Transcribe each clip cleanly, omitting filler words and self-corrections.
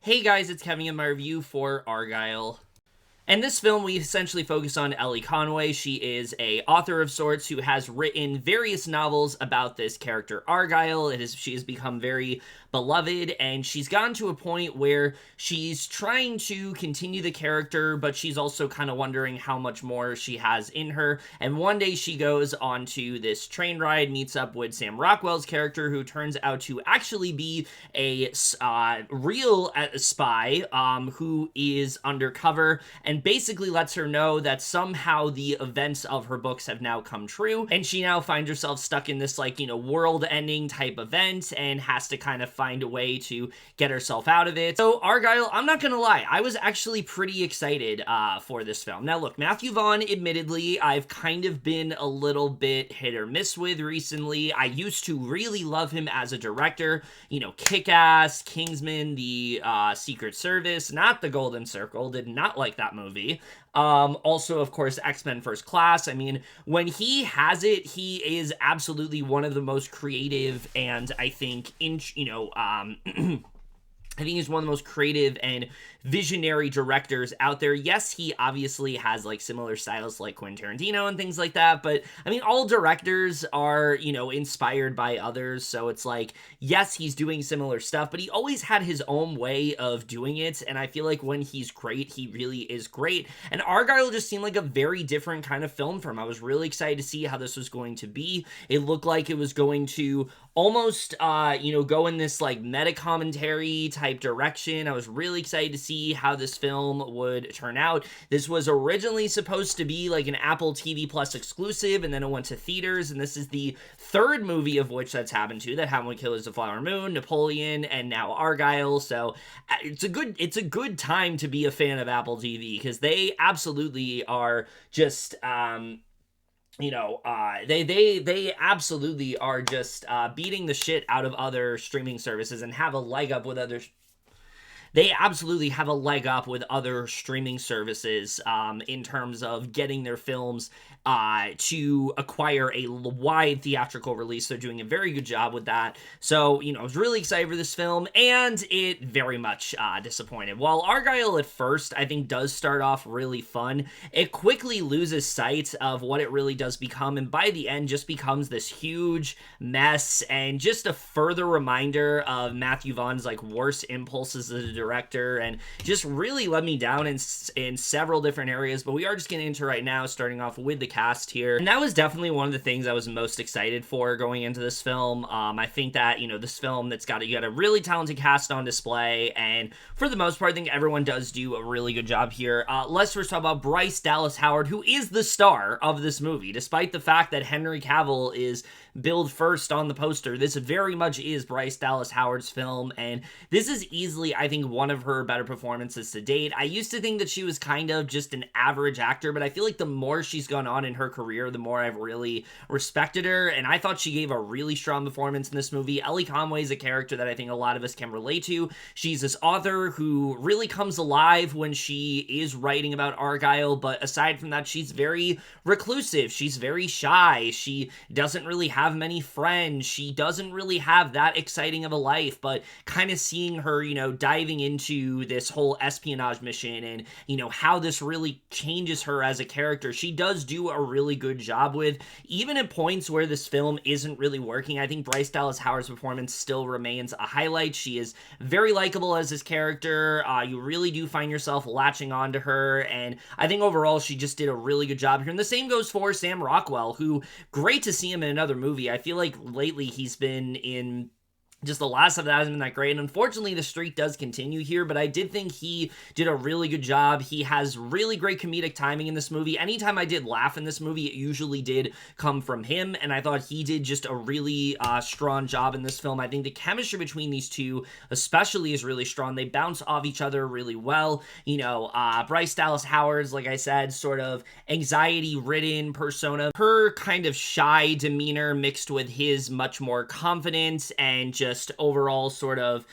Hey guys, it's Kevin in my review for Argylle. In this film, we essentially focus on Ellie Conway. She is a author of sorts who has written various novels about this character Argylle. She has become very beloved, and she's gotten to a point where she's trying to continue the character, but she's also kind of wondering how much more she has in her. And one day she goes onto this train ride, meets up with Sam Rockwell's character, who turns out to actually be a real spy who is undercover, and basically lets her know that somehow the events of her books have now come true, and she now finds herself stuck in this, world-ending type event, and has to kind of find a way to get herself out of it. So Argylle, I'm not gonna lie, I was actually pretty excited for this film. Now look, Matthew Vaughn, admittedly, I've kind of been a little bit hit or miss with recently. I used to really love him as a director. Kick-Ass, Kingsman, The Secret Service, not The Golden Circle, did not like that movie. Also, of course, X-Men First Class. I mean, when he has it, he is absolutely one of the most creative and I think, I think he's one of the most creative and visionary directors out there. Yes, he obviously has similar styles like Quentin Tarantino and things like that, but I mean, all directors are, inspired by others, so it's yes, he's doing similar stuff, but he always had his own way of doing it, and I feel like when he's great, he really is great, and Argylle just seemed like a very different kind of film for him. I was really excited to see how this was going to be. It looked like it was going to almost, go in this meta commentary type direction. I was really excited to see how this film would turn out. This was originally supposed to be an Apple TV Plus exclusive, and then it went to theaters, and this is the third movie of which that's happened to. That happened with Killers of the Flower Moon, Napoleon, and now Argylle. So it's a good time to be a fan of Apple TV, because they absolutely are just they absolutely are just beating the shit out of other streaming services and have a leg up with others. They absolutely have a leg up with other streaming services in terms of getting their films to acquire a wide theatrical release. They're doing a very good job with that. So, I was really excited for this film, and it very much disappointed. While Argylle at first, I think, does start off really fun, it quickly loses sight of what it really does become, and by the end just becomes this huge mess, and just a further reminder of Matthew Vaughn's worst impulses as a director, and just really let me down in several different areas. But we are just getting into right now, starting off with the cast here, and that was definitely one of the things I was most excited for going into this film. I think that this film you got a really talented cast on display, and for the most part I think everyone does do a really good job here. Let's first talk about Bryce Dallas Howard, who is the star of this movie, despite the fact that Henry Cavill is billed first on the poster. This very much is Bryce Dallas Howard's film, and this is easily, I think, one of her better performances to date. I used to think that she was kind of just an average actor, but I feel like the more she's gone on in her career, the more I've really respected her, and I thought she gave a really strong performance in this movie. Ellie Conway is a character that I think a lot of us can relate to. She's this author who really comes alive when she is writing about Argylle, but aside from that, she's very reclusive. She's very shy. She doesn't really have many friends. She doesn't really have that exciting of a life, but kind of seeing her, diving into this whole espionage mission and, how this really changes her as a character, she does do a really good job with. Even at points where this film isn't really working, I think Bryce Dallas Howard's performance still remains a highlight. She is very likable as this character. You really do find yourself latching onto her, and I think overall she just did a really good job here. And the same goes for Sam Rockwell, who, great to see him in another movie. I feel like lately he's been in just the last of that hasn't been that great, and unfortunately the streak does continue here, but I did think he did a really good job. He has really great comedic timing in this movie. Anytime I did laugh in this movie, it usually did come from him, and I thought he did just a really strong job in this film. I think the chemistry between these two especially is really strong. They bounce off each other really well. Bryce Dallas Howard's, like I said, sort of anxiety-ridden persona, her kind of shy demeanor mixed with his much more confident and just just overall sort of,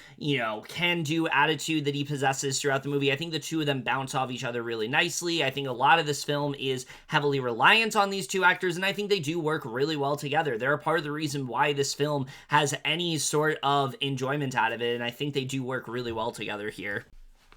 can-do attitude that he possesses throughout the movie. I think the two of them bounce off each other really nicely. I think a lot of this film is heavily reliant on these two actors, and I think they do work really well together. They're a part of the reason why this film has any sort of enjoyment out of it, and I think they do work really well together here.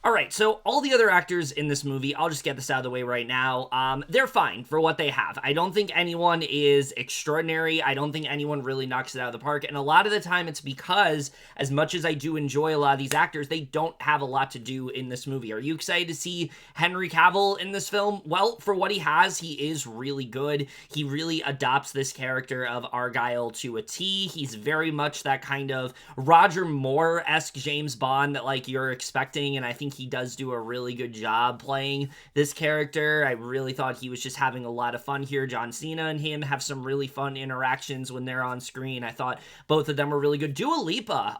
Alright, so all the other actors in this movie, I'll just get this out of the way right now, they're fine for what they have. I don't think anyone is extraordinary. I don't think anyone really knocks it out of the park, and a lot of the time it's because, as much as I do enjoy a lot of these actors, they don't have a lot to do in this movie. Are you excited to see Henry Cavill in this film? Well, for what he has, he is really good. He really adopts this character of Argylle to a T. He's very much that kind of Roger Moore-esque James Bond that, like, you're expecting, and I think he does do a really good job playing this character. I really thought he was just having a lot of fun here. John Cena and him have some really fun interactions when they're on screen. I thought both of them were really good. Dua Lipa,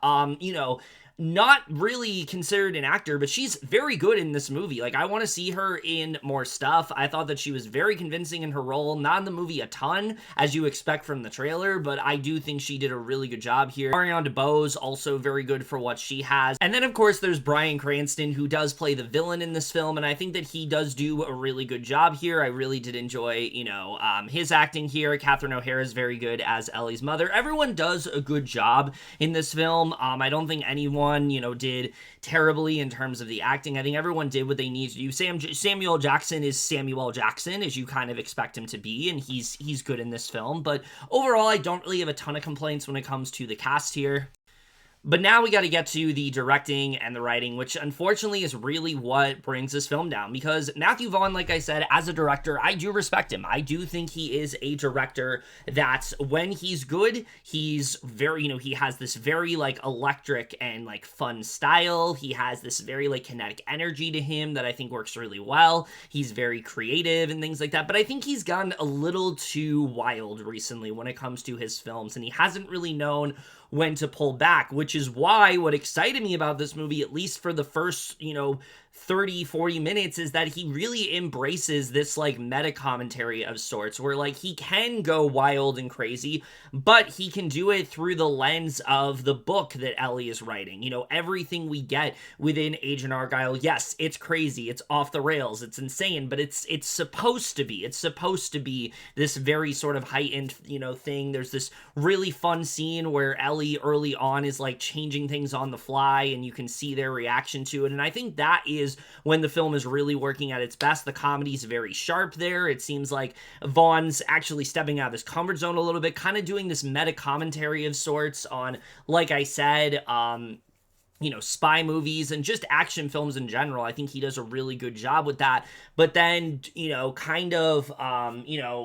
not really considered an actor, but she's very good in this movie. Like, I want to see her in more stuff. I thought that she was very convincing in her role. Not in the movie a ton, as you expect from the trailer, but I do think she did a really good job here. Ariana DeBose, also very good for what she has. And then, of course, there's Bryan Cranston, who does play the villain in this film, and I think that he does do a really good job here. I really did enjoy, his acting here. Catherine O'Hara is very good as Ellie's mother. Everyone does a good job in this film. I don't think anyone did terribly in terms of the acting. I think everyone did what they needed to do. Samuel Jackson is Samuel Jackson, as you kind of expect him to be, and he's good in this film. But overall, I don't really have a ton of complaints when it comes to the cast here. But now we got to get to the directing and the writing, which unfortunately is really what brings this film down, because Matthew Vaughn, like I said, as a director, I do respect him. I do think he is a director that when he's good, he's very, he has this very, like, electric and, like, fun style. He has this very, like, kinetic energy to him that I think works really well. He's very creative and things like that, but I think he's gone a little too wild recently when it comes to his films, and he hasn't really known when to pull back, which is why what excited me about this movie, at least for the first, 30, 40 minutes, is that he really embraces this, like, meta commentary of sorts, where, like, he can go wild and crazy, but he can do it through the lens of the book that Ellie is writing. Everything we get within Agent Argylle, yes, it's crazy, it's off the rails, it's insane, but it's supposed to be. It's supposed to be this very sort of heightened, thing. There's this really fun scene where Ellie early on is, like, changing things on the fly, and you can see their reaction to it, and I think that is when the film is really working at its best. The comedy's very sharp there. It seems like Vaughn's actually stepping out of his comfort zone a little bit, kind of doing this meta commentary of sorts on, like I said, spy movies and just action films in general. I think he does a really good job with that. But then,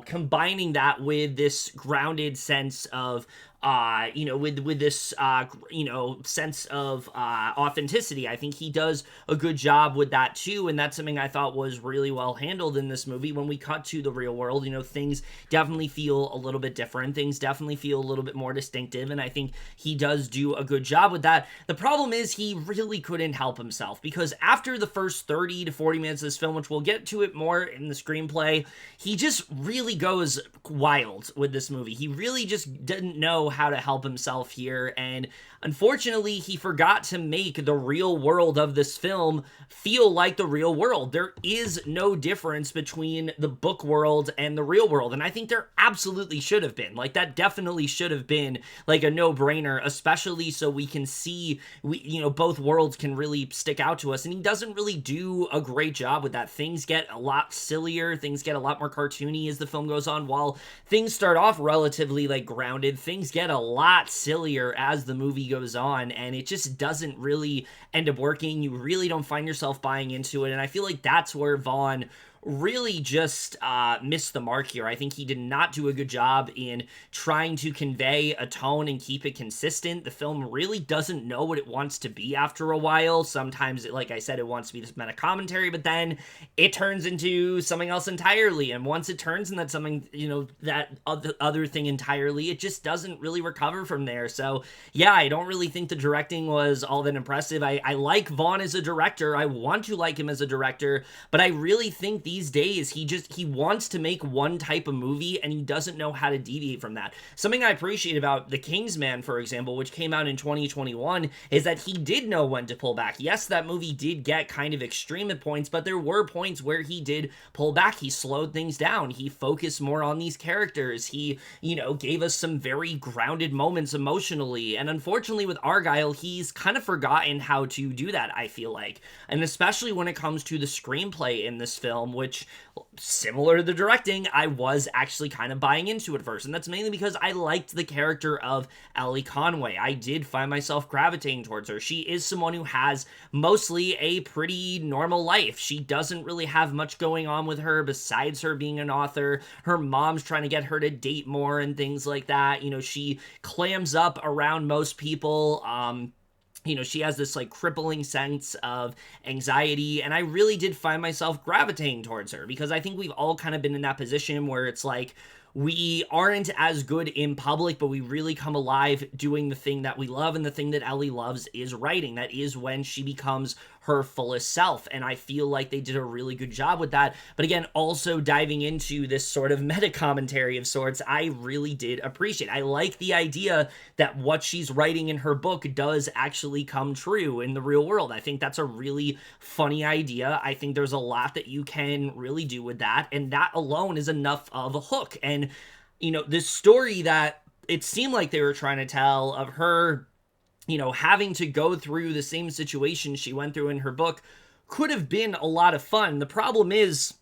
combining that with this grounded sense of with this, sense of authenticity. I think he does a good job with that too, and that's something I thought was really well handled in this movie. When we cut to the real world, things definitely feel a little bit different. Things definitely feel a little bit more distinctive, and I think he does do a good job with that. The problem is he really couldn't help himself, because after the first 30 to 40 minutes of this film, which we'll get to it more in the screenplay, he just really goes wild with this movie. He really just didn't know how to help himself here, and unfortunately he forgot to make the real world of this film feel like the real world. There is no difference between the book world and the real world, and I think there absolutely should have been. Like, that definitely should have been like a no-brainer, especially so we can see both worlds can really stick out to us, and he doesn't really do a great job with that. Things get a lot sillier, things get a lot more cartoony as the film goes on. While things start off relatively, like, grounded, things get a lot sillier as the movie goes on, and it just doesn't really end up working. You really don't find yourself buying into it, and I feel like that's where Vaughn really just missed the mark here. I think he did not do a good job in trying to convey a tone and keep it consistent. The film really doesn't know what it wants to be after a while. Sometimes, like I said, it wants to be this meta commentary, but then it turns into something else entirely. And once it turns into something, that other thing entirely, it just doesn't really recover from there. So yeah, I don't really think the directing was all that impressive. I like Vaughn as a director. I want to like him as a director, but I really think the these days, he wants to make one type of movie and he doesn't know how to deviate from that. Something I appreciate about The Kingsman, for example, which came out in 2021, is that he did know when to pull back. Yes, that movie did get kind of extreme at points, but there were points where he did pull back. He slowed things down. He focused more on these characters. He, gave us some very grounded moments emotionally. And unfortunately with Argylle, he's kind of forgotten how to do that, I feel like. And especially when it comes to the screenplay in this film, which, similar to the directing, I was actually kind of buying into at first. And that's mainly because I liked the character of Ellie Conway. I did find myself gravitating towards her. She is someone who has mostly a pretty normal life. She doesn't really have much going on with her besides her being an author. Her mom's trying to get her to date more and things like that. She clams up around most people. She has this like crippling sense of anxiety, and I really did find myself gravitating towards her because I think we've all kind of been in that position where it's like, we aren't as good in public, but we really come alive doing the thing that we love, and the thing that Ellie loves is writing. That is when she becomes her fullest self, and I feel like they did a really good job with that. But again, also diving into this sort of meta commentary of sorts, I really did appreciate. I like the idea that what she's writing in her book does actually come true in the real world. I think that's a really funny idea. I think there's a lot that you can really do with that, and that alone is enough of a hook. And this story that it seemed like they were trying to tell of her, having to go through the same situation she went through in her book could have been a lot of fun. The problem is,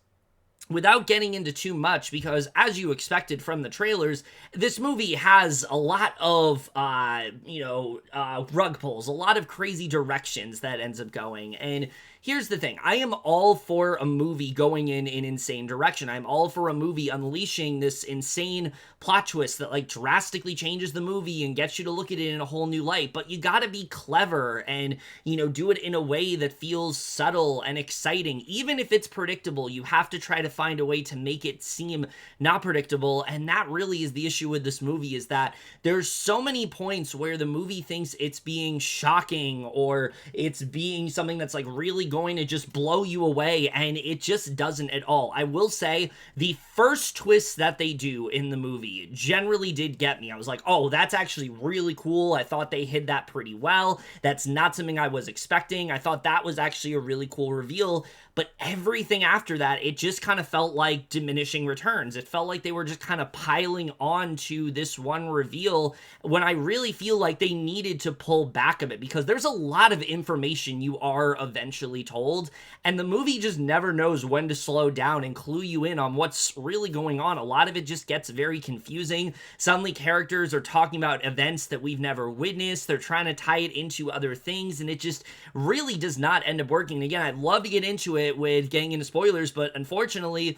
without getting into too much, because as you expected from the trailers, this movie has a lot of, rug pulls, a lot of crazy directions that ends up going. And here's the thing. I am all for a movie going in an insane direction. I'm all for a movie unleashing this insane plot twist that like drastically changes the movie and gets you to look at it in a whole new light. But you gotta be clever and, do it in a way that feels subtle and exciting. Even if it's predictable, you have to try to find a way to make it seem not predictable. And that really is the issue with this movie, is that there's so many points where the movie thinks it's being shocking or it's being something that's like really going to just blow you away, and it just doesn't at all. I will say the first twist that they do in the movie generally did get me. I was like, oh, that's actually really cool. I thought they hid that pretty well. That's not something I was expecting. I thought that was actually a really cool reveal. But everything after that, it just kind of felt like diminishing returns. It felt like they were just kind of piling on to this one reveal when I really feel like they needed to pull back a bit, because there's a lot of information you are eventually told, and the movie just never knows when to slow down and clue you in on what's really going on. A lot of it just gets very confusing. Suddenly characters are talking about events that we've never witnessed. They're trying to tie it into other things, and it just really does not end up working. And again, I'd love to get into it with getting into spoilers, but unfortunately,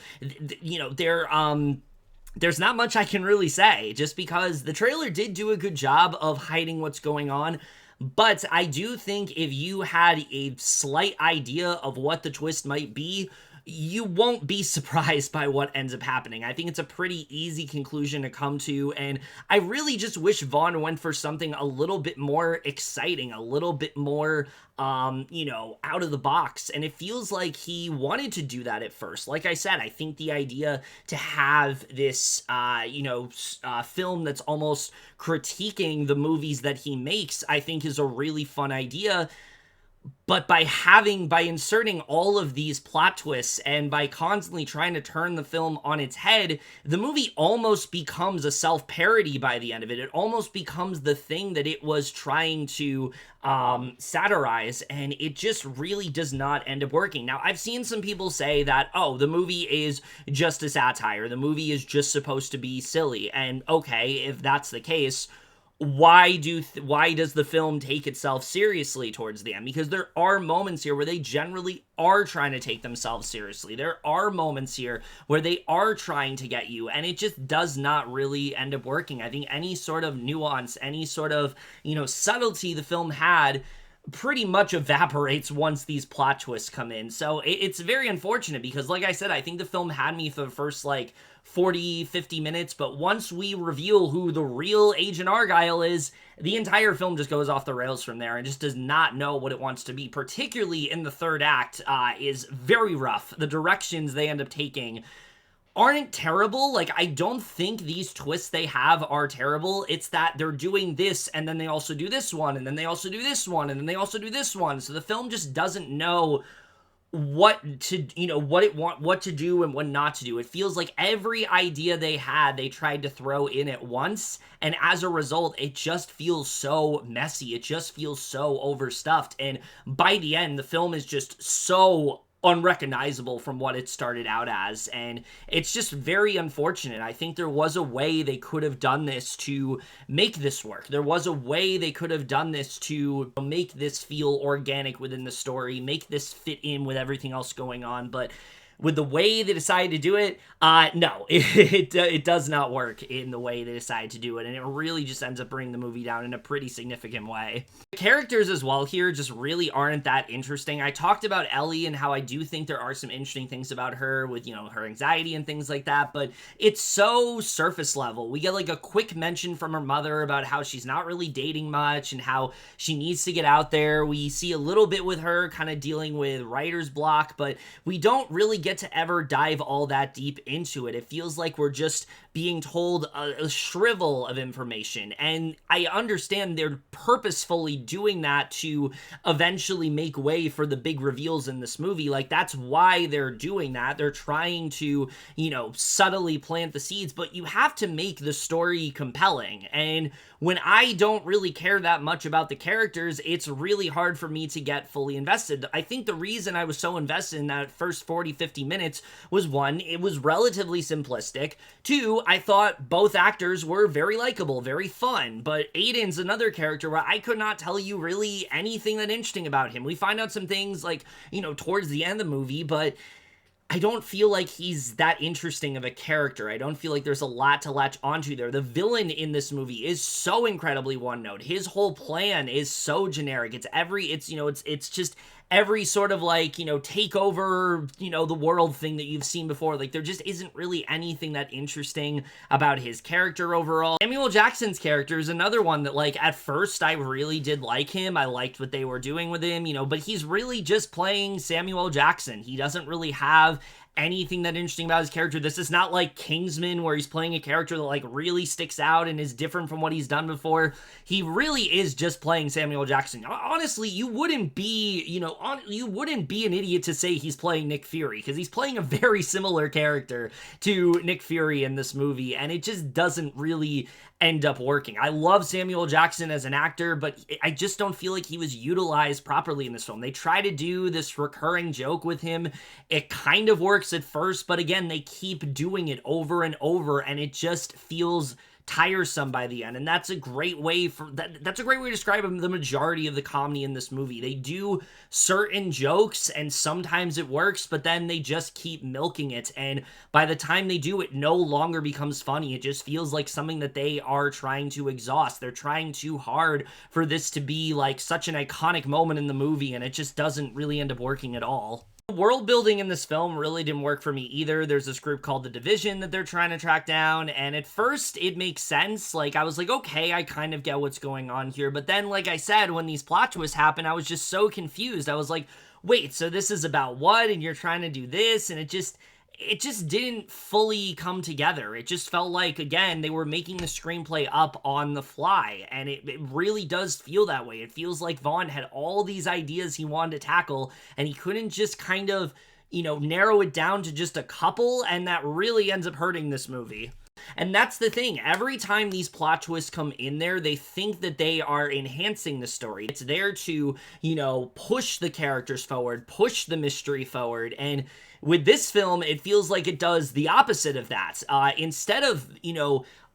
there's not much I can really say, just because the trailer did do a good job of hiding what's going on. But I do think if you had a slight idea of what the twist might be, you won't be surprised by what ends up happening. I think it's a pretty easy conclusion to come to, and I really just wish Vaughn went for something a little bit more exciting, a little bit more, out of the box, and it feels like he wanted to do that at first. Like I said, I think the idea to have this, film that's almost critiquing the movies that he makes, I think is a really fun idea. But by inserting all of these plot twists and by constantly trying to turn the film on its head, the movie almost becomes a self-parody by the end of it. It almost becomes the thing that it was trying to satirize, and it just really does not end up working. Now, I've seen some people say that, oh, the movie is just a satire. The movie is just supposed to be silly. And okay, if that's the case, why does the film take itself seriously towards the end? Because there are moments here where they generally are trying to take themselves seriously. There are moments here where they are trying to get you, and it just does not really end up working. I think any sort of nuance, any sort of, subtlety the film had pretty much evaporates once these plot twists come in. So it's very unfortunate because, like I said, I think the film had me for the first, like, 40, 50 minutes, but once we reveal who the real Agent Argylle is, the entire film just goes off the rails from there and just does not know what it wants to be, particularly in the third act, is very rough. The directions they end up taking aren't terrible. Like, I don't think these twists they have are terrible. It's that they're doing this, and then they also do this one, and then they also do this one, and then they also do this one. So the film just doesn't know what to, what to do and what not to do. It feels like every idea they had, they tried to throw in at once, and as a result, it just feels so messy. It just feels so overstuffed, and by the end, the film is just so unrecognizable from what it started out as, and it's just very unfortunate. I think there was a way they could have done this to make this work. There was a way they could have done this to make this feel organic within the story, make this fit in with everything else going on, but with the way they decided to do it, no, it does not work in the way they decided to do it, and it really just ends up bringing the movie down in a pretty significant way. The characters as well here just really aren't that interesting. I talked about Ellie and how I do think there are some interesting things about her with, her anxiety and things like that, but it's so surface level. We get like a quick mention from her mother about how she's not really dating much and how she needs to get out there. We see a little bit with her kind of dealing with writer's block, but we don't really get to ever dive all that deep into it. It feels like we're just being told a shrivel of information, and I understand they're purposefully doing that to eventually make way for the big reveals in this movie. Like, that's why they're doing that. They're trying to, subtly plant the seeds, but you have to make the story compelling, and when I don't really care that much about the characters, it's really hard for me to get fully invested. I think the reason I was so invested in that first 40, 50 minutes was, one, it was relatively simplistic. Two, I thought both actors were very likable, very fun, but Aiden's another character where I could not tell you really anything that interesting about him. We find out some things, like, towards the end of the movie, but I don't feel like he's that interesting of a character. I don't feel like there's a lot to latch onto there. The villain in this movie is so incredibly one-note. His whole plan is so generic. It's just every sort of, like, take over, the world thing that you've seen before. Like, there just isn't really anything that interesting about his character overall. Samuel Jackson's character is another one that, like, at first I really did like him. I liked what they were doing with him, but he's really just playing Samuel Jackson. He doesn't really have anything that interesting about his character. This is not like Kingsman, where he's playing a character that, like, really sticks out and is different from what he's done before. He really is just playing Samuel Jackson. Honestly, you wouldn't be an idiot to say he's playing Nick Fury, because he's playing a very similar character to Nick Fury in this movie, and it just doesn't really end up working. I love Samuel Jackson as an actor, but I just don't feel like he was utilized properly in this film. They try to do this recurring joke with him. It kind of works at first, but again, they keep doing it over and over, and it just feels tiresome by the end. And that's a great way that's a great way to describe the majority of the comedy in this movie. They do certain jokes and sometimes it works, but then they just keep milking it, and by the time they do, it no longer becomes funny. It just feels like something that they are trying to exhaust. They're trying too hard for this to be like such an iconic moment in the movie, and it just doesn't really end up working at all. The world building in this film really didn't work for me either. There's this group called the Division that they're trying to track down, and at first it makes sense. Like, I was like, okay, I kind of get what's going on here, but then, like I said, when these plot twists happen, I was just so confused. I was like, wait, so this is about what? And you're trying to do this? And it just didn't fully come together. It just felt like, again, they were making the screenplay up on the fly, and it really does feel that way. It feels like Vaughn had all these ideas he wanted to tackle, and he couldn't just kind of, narrow it down to just a couple, and that really ends up hurting this movie. And that's the thing. Every time these plot twists come in there, they think that they are enhancing the story. It's there to, push the characters forward, push the mystery forward, and with this film, it feels like it does the opposite of that. Instead of,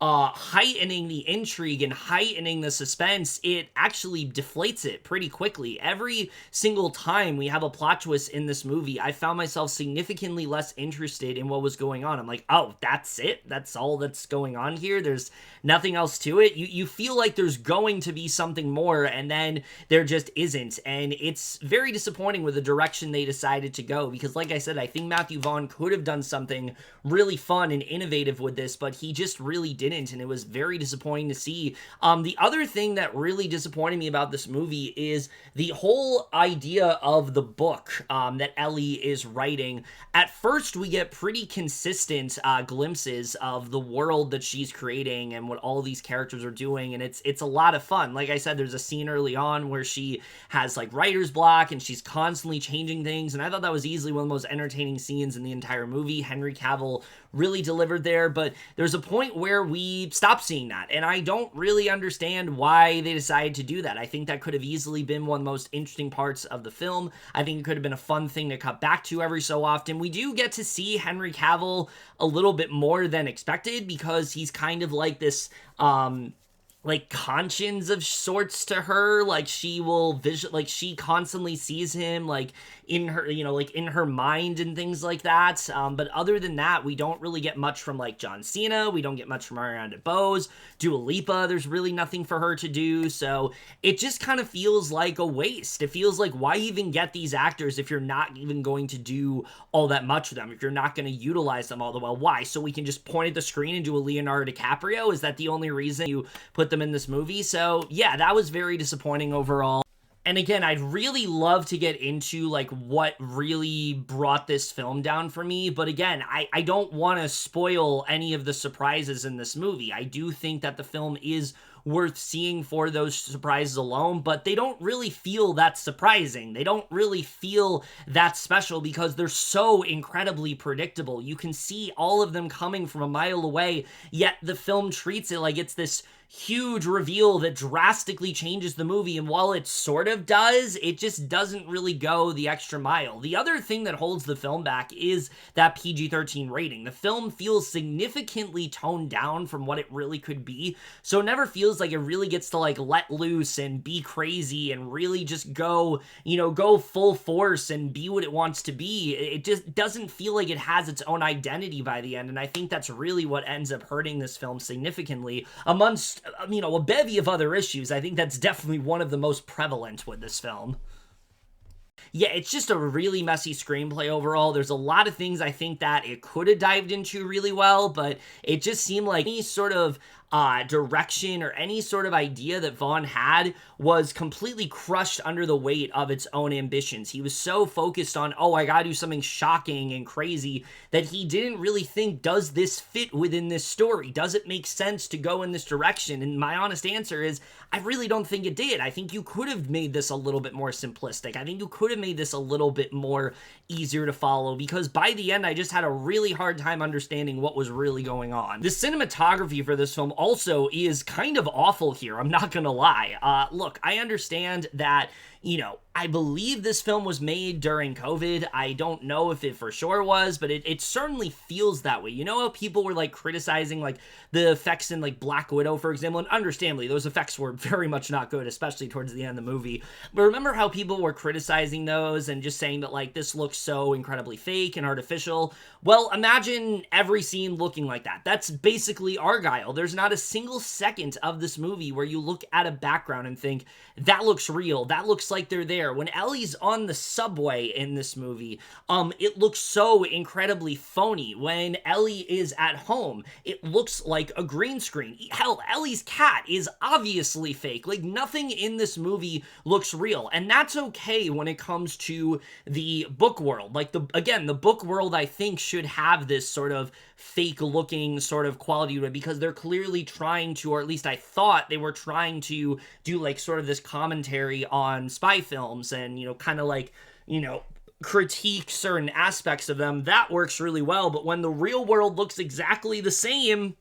heightening the intrigue and heightening the suspense, it actually deflates it pretty quickly. Every single time we have a plot twist in this movie, I found myself significantly less interested in what was going on. I'm like, oh, that's it? That's all that's going on here? There's nothing else to it? You feel like there's going to be something more, and then there just isn't. And it's very disappointing with the direction they decided to go, because like I said, I think Matthew Vaughn could have done something really fun and innovative with this, but he just really didn't, and it was very disappointing to see. The other thing that really disappointed me about this movie is the whole idea of the book that Ellie is writing. At first, we get pretty consistent glimpses of the world that she's creating and what all these characters are doing, and it's a lot of fun. Like I said, there's a scene early on where she has like writer's block and she's constantly changing things, and I thought that was easily one of the most entertaining scenes in the entire movie. Henry Cavill really delivered there, but there's a point where we stop seeing that, and I don't really understand why they decided to do that. I think that could have easily been one of the most interesting parts of the film. I think it could have been a fun thing to cut back to every so often. We do get to see Henry Cavill a little bit more than expected, because he's kind of like this like conscience of sorts to her. Like she will she constantly sees him like in her, like in her mind and things like that. But other than that, we don't really get much from like John Cena. We don't get much from Ariana DeBose. Dua Lipa, there's really nothing for her to do. So it just kind of feels like a waste. It feels like, why even get these actors if you're not even going to do all that much with them? If you're not going to utilize them all the well, why? So we can just point at the screen and do a Leonardo DiCaprio? Is that the only reason you put them in this movie? So yeah, that was very disappointing overall. And again, I'd really love to get into like what really brought this film down for me, but again, I don't want to spoil any of the surprises in this movie. I do think that the film is worth seeing for those surprises alone, but they don't really feel that surprising. They don't really feel that special because they're so incredibly predictable. You can see all of them coming from a mile away, yet the film treats it like it's this huge reveal that drastically changes the movie, and while it sort of does, it just doesn't really go the extra mile. The other thing that holds the film back is that PG-13 rating. The film feels significantly toned down from what it really could be, so it never feels like it really gets to like let loose and be crazy and really just go, go full force and be what it wants to be. It just doesn't feel like it has its own identity by the end, and I think that's really what ends up hurting this film significantly amongst a bevy of other issues. I think that's definitely one of the most prevalent with this film. Yeah, it's just a really messy screenplay overall. There's a lot of things I think that it could have dived into really well, but it just seemed like any sort of direction or any sort of idea that Vaughn had was completely crushed under the weight of its own ambitions. He was so focused on, oh, I gotta do something shocking and crazy, that he didn't really think, does this fit within this story? Does it make sense to go in this direction? And my honest answer is, I really don't think it did. I think you could have made this a little bit more simplistic. I think you could have made this a little bit more easier to follow, because by the end, I just had a really hard time understanding what was really going on. The cinematography for this film also is kind of awful here, I'm not gonna lie. Look, I understand that, I believe this film was made during COVID. I don't know if it for sure was, but it certainly feels that way. You know how people were like criticizing like the effects in like Black Widow, for example, and understandably, those effects were very much not good, especially towards the end of the movie. But remember how people were criticizing those and just saying that like this looks so incredibly fake and artificial? Well, imagine every scene looking like that. That's basically Argylle. There's not a single second of this movie where you look at a background and think, that looks real, that looks like they're there. When Ellie's on the subway in this movie, it looks so incredibly phony. When Ellie is at home, it looks like a green screen. Hell, Ellie's cat is obviously fake. Like, nothing in this movie looks real, and that's okay when it comes to the book world. Like, the book world, I think, should have this sort of fake-looking sort of quality to it, because they're clearly trying to, or at least I thought they were trying to do, like, sort of this commentary on spy films and, kind of like, critique certain aspects of them. That works really well, but when the real world looks exactly the same,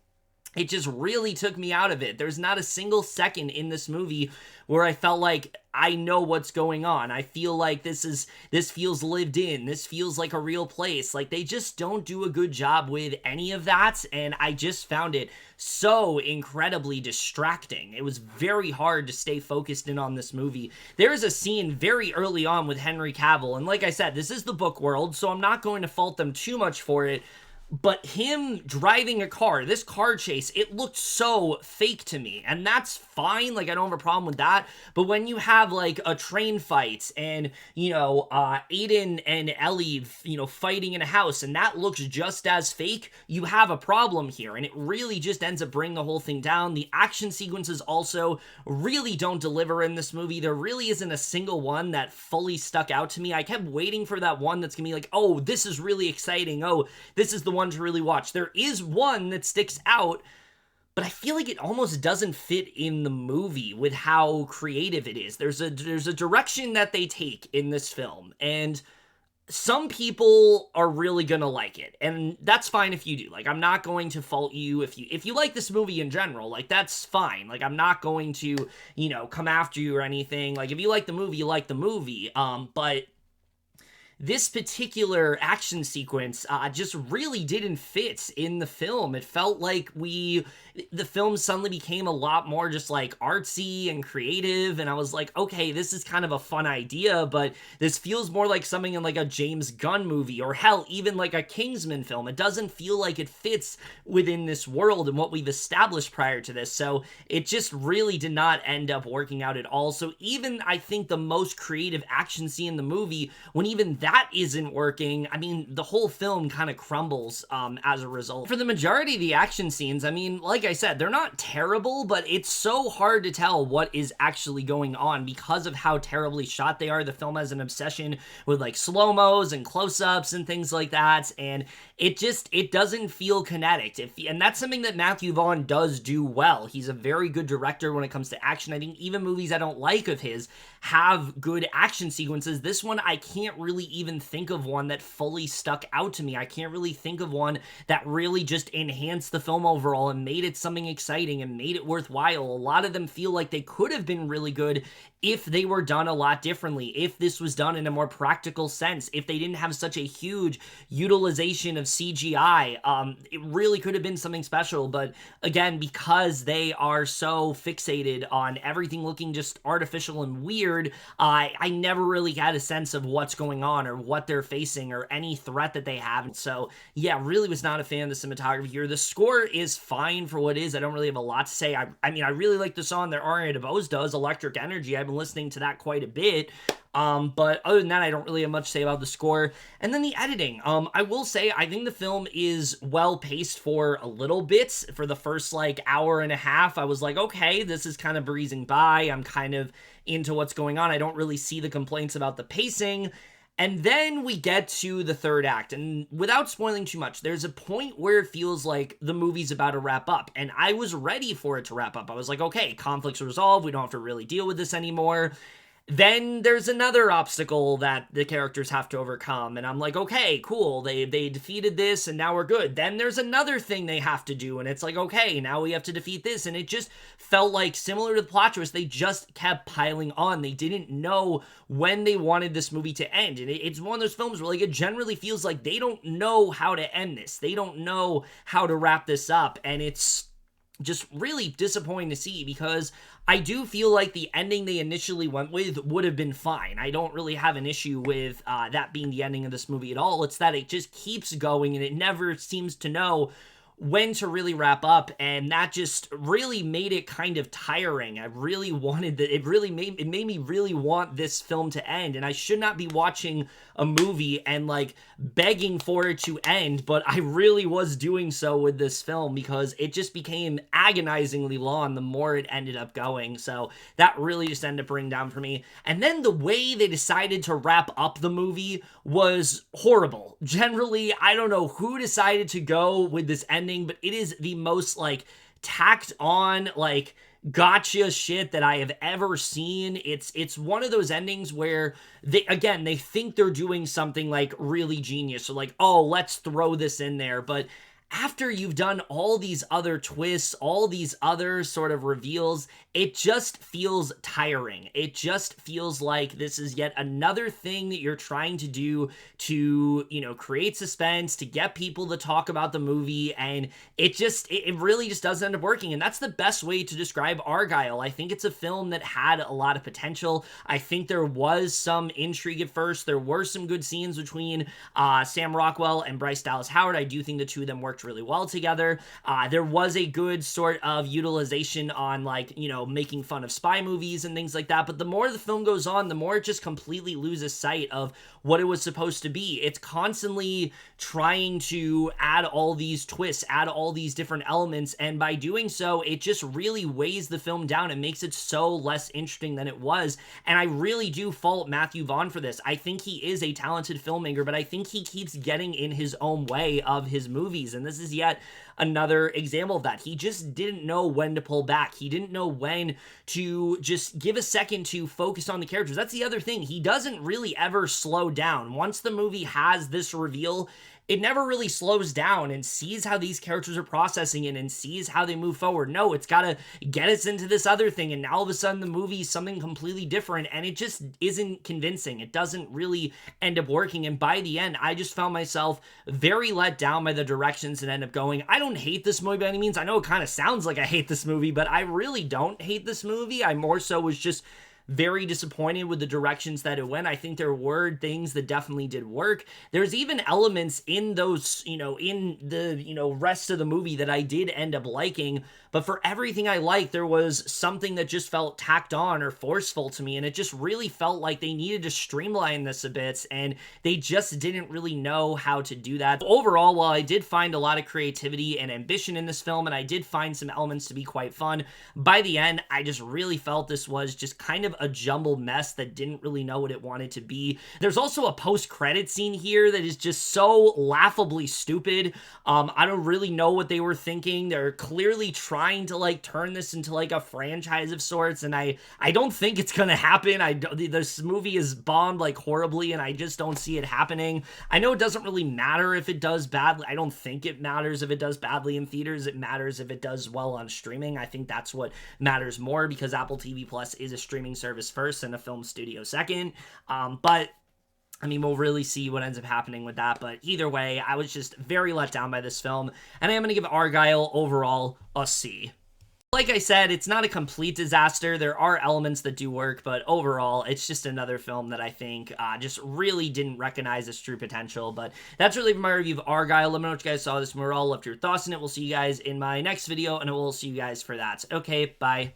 it just really took me out of it. There's not a single second in this movie where I felt like I know what's going on. I feel like this feels lived in. This feels like a real place. Like, they just don't do a good job with any of that, and I just found it so incredibly distracting. It was very hard to stay focused in on this movie. There is a scene very early on with Henry Cavill, and like I said, this is the book world, so I'm not going to fault them too much for it. But him driving a car, this car chase, it looked so fake to me. And that's fine. Like, I don't have a problem with that. But when you have, like, a train fight and, Aiden and Ellie, fighting in a house, and that looks just as fake, you have a problem here. And it really just ends up bringing the whole thing down. The action sequences also really don't deliver in this movie. There really isn't a single one that fully stuck out to me. I kept waiting for that one that's gonna be like, oh, this is really exciting. Oh, this is the one to really watch. There is one that sticks out, but I feel like it almost doesn't fit in the movie with how creative it is. There's a direction that they take in this film, and some people are really gonna like it, and that's fine if you do. Like, I'm not going to fault you if you like this movie in general. Like, that's fine. Like, I'm not going to, come after you or anything. Like, if you like the movie, you like the movie. But this particular action sequence just really didn't fit in the film. It felt like the film suddenly became a lot more just like artsy and creative, and I was like, okay, this is kind of a fun idea, but this feels more like something in like a James Gunn movie, or hell, even like a Kingsman film. It doesn't feel like it fits within this world and what we've established prior to this, so it just really did not end up working out at all. So even, I think, the most creative action scene in the movie, when even that isn't working, I mean, the whole film kind of crumbles as a result. For the majority of the action scenes, I mean, like I said, they're not terrible, but it's so hard to tell what is actually going on because of how terribly shot they are. The film has an obsession with like slow-mos and close-ups and things like that, and it doesn't feel kinetic. And that's something that Matthew Vaughn does do well. He's a very good director when it comes to action. I think even movies I don't like of his have good action sequences. This one, I can't really even think of one that fully stuck out to me. I can't really think of one that really just enhanced the film overall and made it something exciting and made it worthwhile. A lot of them feel like they could have been really good if they were done a lot differently, if this was done in a more practical sense, if they didn't have such a huge utilization of CGI. It really could have been something special, but again, because they are so fixated on everything looking just artificial and weird, I never really had a sense of what's going on or what they're facing or any threat that they have. So yeah, really was not a fan of the cinematography here. The score is fine for what it is. I don't really have a lot to say. I mean, I really like the song that Ariana DeBose does, Electric Energy. I've been listening to that quite a bit. But other than that, I don't really have much to say about the score. And then the editing. I will say, I think the film is well paced for a little bit. For the first, like, hour and a half, I was like, okay, this is kind of breezing by. I'm kind of into what's going on. I don't really see the complaints about the pacing. And then we get to the third act, and without spoiling too much, there's a point where it feels like the movie's about to wrap up, and I was ready for it to wrap up. I was like, okay, conflict's resolved, we don't have to really deal with this anymore. Then there's another obstacle that the characters have to overcome, and I'm like, okay, cool, they defeated this, and now we're good. Then there's another thing they have to do, and it's like, okay, now we have to defeat this, and it just felt like, similar to the plot twist, they just kept piling on. They didn't know when they wanted this movie to end, and it's one of those films where, like, it generally feels like they don't know how to end this. They don't know how to wrap this up, and it's just really disappointing to see, because I do feel like the ending they initially went with would have been fine. I don't really have an issue with that being the ending of this movie at all. It's that it just keeps going and it never seems to know when to really wrap up, and that just really made it kind of tiring. I really wanted that. It made me really want this film to end, and I should not be watching a movie and like begging for it to end, but I really was doing so with this film because it just became agonizingly long the more it ended up going. So that really just ended up bringing down for me. And then the way they decided to wrap up the movie was horrible. Generally, I don't know who decided to go with this ending, but it is the most like tacked on, like, gotcha shit that I have ever seen. It's one of those endings where they think they're doing something like really genius, or like, oh, let's throw this in there, but after you've done all these other twists, all these other sort of reveals, it just feels tiring. It just feels like this is yet another thing that you're trying to do to, create suspense, to get people to talk about the movie, and it really just doesn't end up working. And that's the best way to describe Argylle. I think it's a film that had a lot of potential. I think there was some intrigue at first. There were some good scenes between Sam Rockwell and Bryce Dallas Howard. I do think the two of them worked really well together. There was a good sort of utilization on, making fun of spy movies and things like that. But the more the film goes on, the more it just completely loses sight of what it was supposed to be. It's constantly trying to add all these twists, add all these different elements, and by doing so, it just really weighs the film down and makes it so less interesting than it was. And I really do fault Matthew Vaughn for this. I think he is a talented filmmaker, but I think he keeps getting in his own way of his movies, and this is yet another example of that. He just didn't know when to pull back. He didn't know when to just give a second to focus on the characters. That's the other thing. He doesn't really ever slow down. Once the movie has this reveal, it never really slows down and sees how these characters are processing it and sees how they move forward. No, it's got to get us into this other thing, and now all of a sudden the movie's something completely different, and it just isn't convincing. It doesn't really end up working, and by the end, I just found myself very let down by the directions it ended up going. I don't hate this movie by any means. I know it kind of sounds like I hate this movie, but I really don't hate this movie. I more so was just very disappointed with the directions that it went. I think there were things that definitely did work. There's even elements in those, in the, rest of the movie that I did end up liking, but for everything I liked, there was something that just felt tacked on or forceful to me, and it just really felt like they needed to streamline this a bit, and they just didn't really know how to do that. Overall, while I did find a lot of creativity and ambition in this film, and I did find some elements to be quite fun, by the end, I just really felt this was just kind of a jumbled mess that didn't really know what it wanted to be. There's also a post-credit scene here that is just so laughably stupid. I don't really know what they were thinking. They're clearly trying to turn this into a franchise of sorts, and I don't think it's gonna happen. This movie is bombed horribly, and I just don't see it happening. I know it doesn't really matter if it does badly. I don't think it matters if it does badly in theaters. It matters if it does well on streaming. I think that's what matters more, because Apple TV Plus is a streaming service first and a film studio second. But we'll really see what ends up happening with that. But either way, I was just very let down by this film, and I am going to give Argylle overall a C. Like I said, it's not a complete disaster. There are elements that do work, but overall, it's just another film that I think just really didn't recognize its true potential. But that's really my review of Argylle. Let me know what you guys saw this movie. Left your thoughts on it. We'll see you guys in my next video, and we'll see you guys for that. Okay, bye.